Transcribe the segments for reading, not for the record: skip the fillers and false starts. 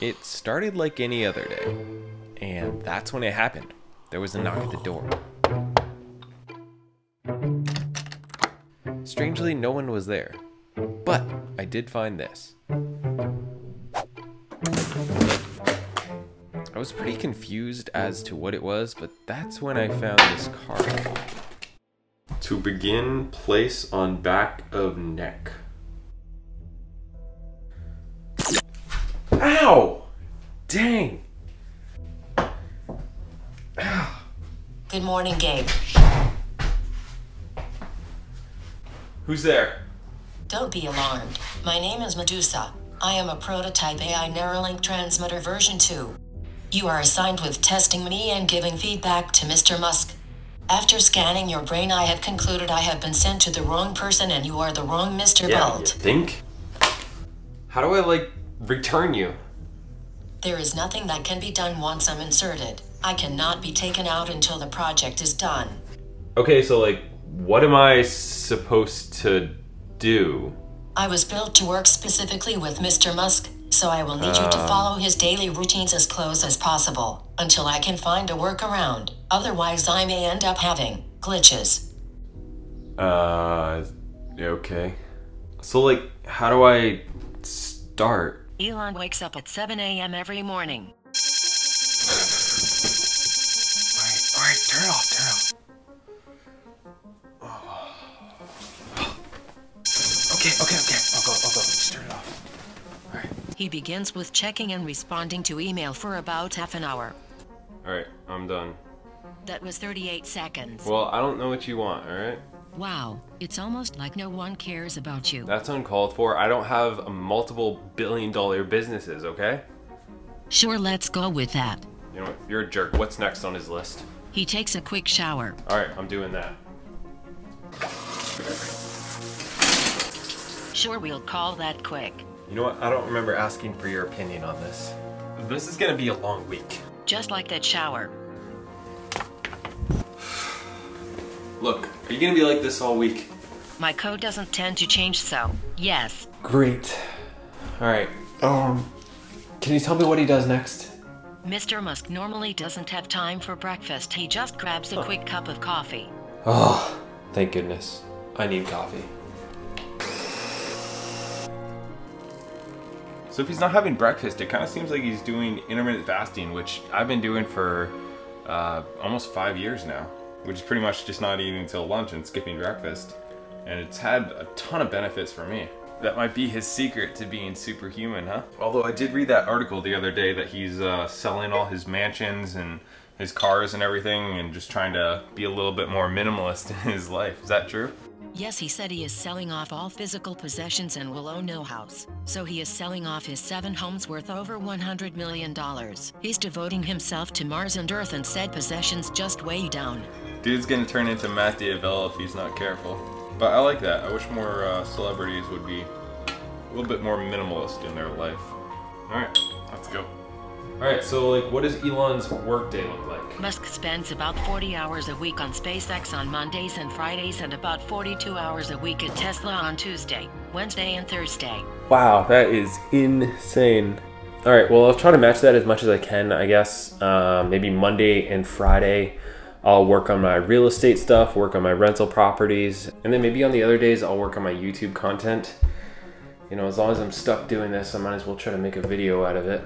It started like any other day, and that's when it happened. There was a knock at the door. Strangely, no one was there, but I did find this. I was pretty confused as to what it was, but that's when I found this card. To begin, place on back of neck. Ow! Dang! Good morning, Gabe. Who's there? Don't be alarmed. My name is Medusa. I am a prototype AI Neuralink transmitter version 2. You are assigned with testing me and giving feedback to Mr. Musk. After scanning your brain, I have concluded I have been sent to the wrong person and you are the wrong Mr. Bult. You think? How do I, return you? There is nothing that can be done once I'm inserted. I cannot be taken out until the project is done. Okay, so, what am I supposed to do? I was built to work specifically with Mr. Musk, so I will need you to follow his daily routines as close as possible, until I can find a workaround. Otherwise, I may end up having glitches. Okay. So, how do I start? Elon wakes up at 7 a.m. every morning. Alright, turn it off, Okay. I'll go. Just turn it off. Alright. He begins with checking and responding to email for about half an hour. Alright, I'm done. That was 38 seconds. Well, I don't know what you want, alright? Wow, it's almost like no one cares about you. That's uncalled for. I don't have multiple billion-dollar businesses, okay? Sure, let's go with that. You know what? You're a jerk. What's next on his list? He takes a quick shower. Alright, I'm doing that. Sure, we'll call that quick. You know what? I don't remember asking for your opinion on this. This is gonna be a long week. Just like that shower. Look, are you gonna be like this all week? My code doesn't tend to change, so yes. Great. Alright, can you tell me what he does next? Mr. Musk normally doesn't have time for breakfast. He just grabs a quick cup of coffee. Oh, thank goodness. I need coffee. So if he's not having breakfast, it kind of seems like he's doing intermittent fasting, which I've been doing for almost 5 years now, which is pretty much just not eating until lunch and skipping breakfast. And it's had a ton of benefits for me. That might be his secret to being superhuman, huh? Although I did read that article the other day that he's selling all his mansions and his cars and everything and just trying to be a little bit more minimalist in his life. Is that true? Yes, he said he is selling off all physical possessions and will own no house. So he is selling off his 7 homes worth over $100 million. He's devoting himself to Mars and Earth and said possessions just way down. Dude's gonna turn into Matt Diavella if he's not careful. But I like that. I wish more celebrities would be a little bit more minimalist in their life. Alright, let's go. Alright, so what does Elon's workday look like? Musk spends about 40 hours a week on SpaceX on Mondays and Fridays and about 42 hours a week at Tesla on Tuesday, Wednesday, and Thursday. Wow, that is insane. Alright, well I'll try to match that as much as I can, I guess. Maybe Monday and Friday I'll work on my real estate stuff, work on my rental properties, and then maybe on the other days I'll work on my YouTube content. You know, as long as I'm stuck doing this, I might as well try to make a video out of it.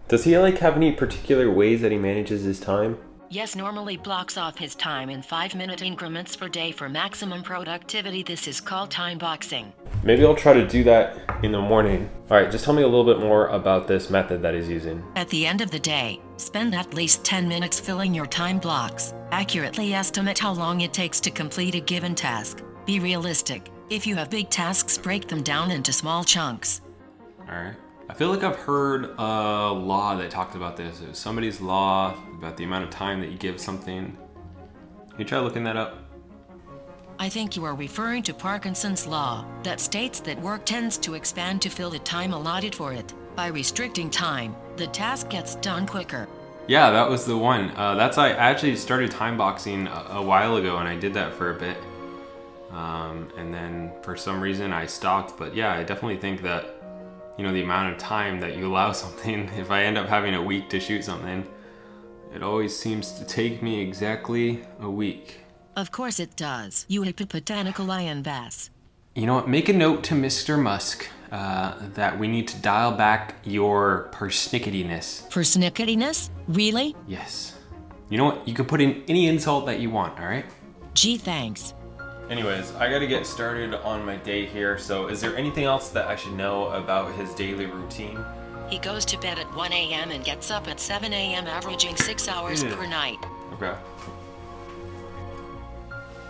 Does he have any particular ways that he manages his time? Yes, normally blocks off his time in 5-minute increments per day for maximum productivity. This is called time boxing. Maybe I'll try to do that in the morning. Alright, just tell me a little bit more about this method that he's using. At the end of the day, spend at least 10 minutes filling your time blocks. Accurately estimate how long it takes to complete a given task. Be realistic. If you have big tasks, break them down into small chunks. Alright. I feel like I've heard a law that talked about this. It was somebody's law about the amount of time that you give something. Can you try looking that up? I think you are referring to Parkinson's law, that states that work tends to expand to fill the time allotted for it. By restricting time, the task gets done quicker. Yeah, that was the one. I actually started time boxing a while ago, and I did that for a bit. And then for some reason I stopped, but yeah, I definitely think that you know, the amount of time that you allow something. If I end up having a week to shoot something, it always seems to take me exactly a week. Of course it does. You botanical lion bass. You know what, make a note to Mr. Musk that we need to dial back your persnicketyness. Persnicketyness? Really? Yes. You know what, you can put in any insult that you want, all right? Gee, thanks. Anyways, I gotta get started on my day here, so is there anything else that I should know about his daily routine? He goes to bed at 1 a.m. and gets up at 7 a.m. averaging 6 hours per night. Okay.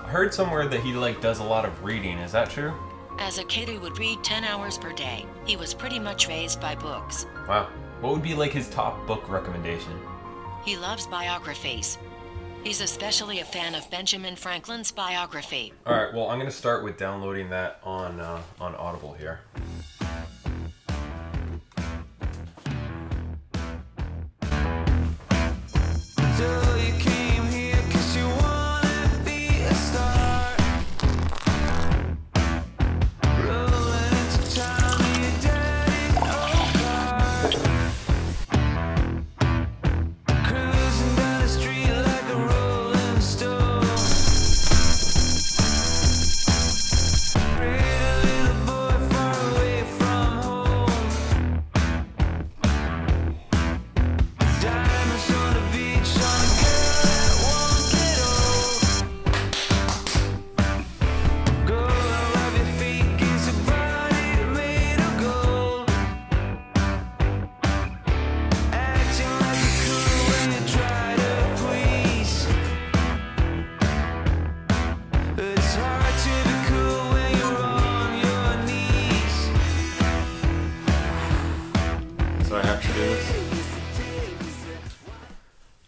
I heard somewhere that he does a lot of reading, is that true? As a kid, he would read 10 hours per day. He was pretty much raised by books. Wow. What would be his top book recommendation? He loves biographies. He's especially a fan of Benjamin Franklin's biography. Alright, well I'm gonna start with downloading that on Audible here.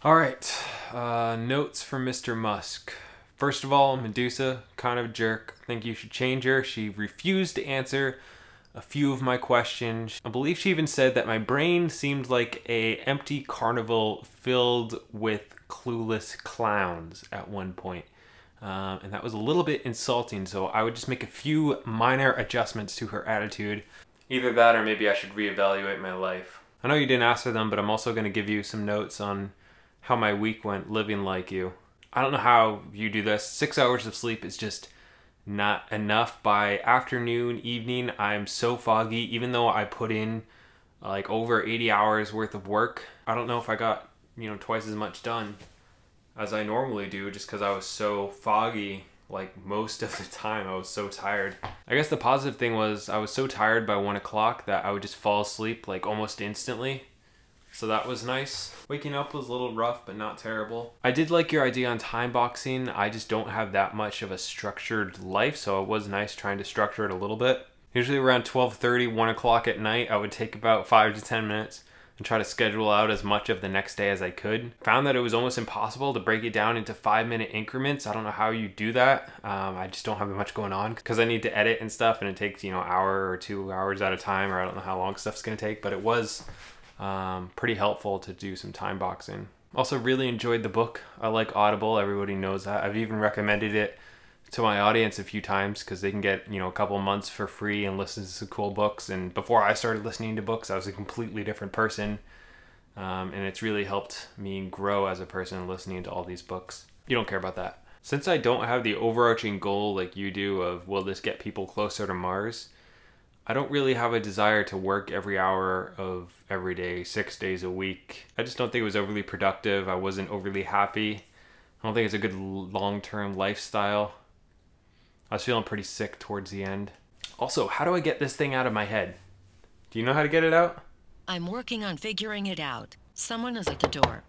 Alright, notes from Mr. Musk. First of all, Medusa, kind of a jerk. I think you should change her. She refused to answer a few of my questions. I believe she even said that my brain seemed like an empty carnival filled with clueless clowns at one point. And that was a little bit insulting, so I would just make a few minor adjustments to her attitude. Either that or maybe I should reevaluate my life. I know you didn't ask for them, but I'm also going to give you some notes on how my week went living like you. I don't know how you do this. 6 hours of sleep is just not enough. By afternoon, evening, I'm so foggy. Even though I put in over 80 hours worth of work, I don't know if I got, twice as much done as I normally do, just because I was so foggy most of the time. I was so tired. I guess the positive thing was I was so tired by 1 o'clock that I would just fall asleep almost instantly. So that was nice. Waking up was a little rough, but not terrible. I did like your idea on time boxing. I just don't have that much of a structured life, so it was nice trying to structure it a little bit. Usually around 12:30, 1 o'clock at night, I would take about 5 to 10 minutes and try to schedule out as much of the next day as I could. Found that it was almost impossible to break it down into 5-minute increments. I don't know how you do that. I just don't have much going on because I need to edit and stuff, and it takes, hour or 2 hours at a time, or I don't know how long stuff's gonna take, but it was pretty helpful to do some time boxing. Also really enjoyed the book. I like Audible, everybody knows that. I've even recommended it to my audience a few times because they can get, a couple months for free and listen to some cool books. And before I started listening to books, I was a completely different person. And it's really helped me grow as a person listening to all these books. You don't care about that. Since I don't have the overarching goal like you do of will this get people closer to Mars, I don't really have a desire to work every hour of every day, 6 days a week. I just don't think it was overly productive. I wasn't overly happy. I don't think it's a good long-term lifestyle. I was feeling pretty sick towards the end. Also, how do I get this thing out of my head? Do you know how to get it out? I'm working on figuring it out. Someone is at the door.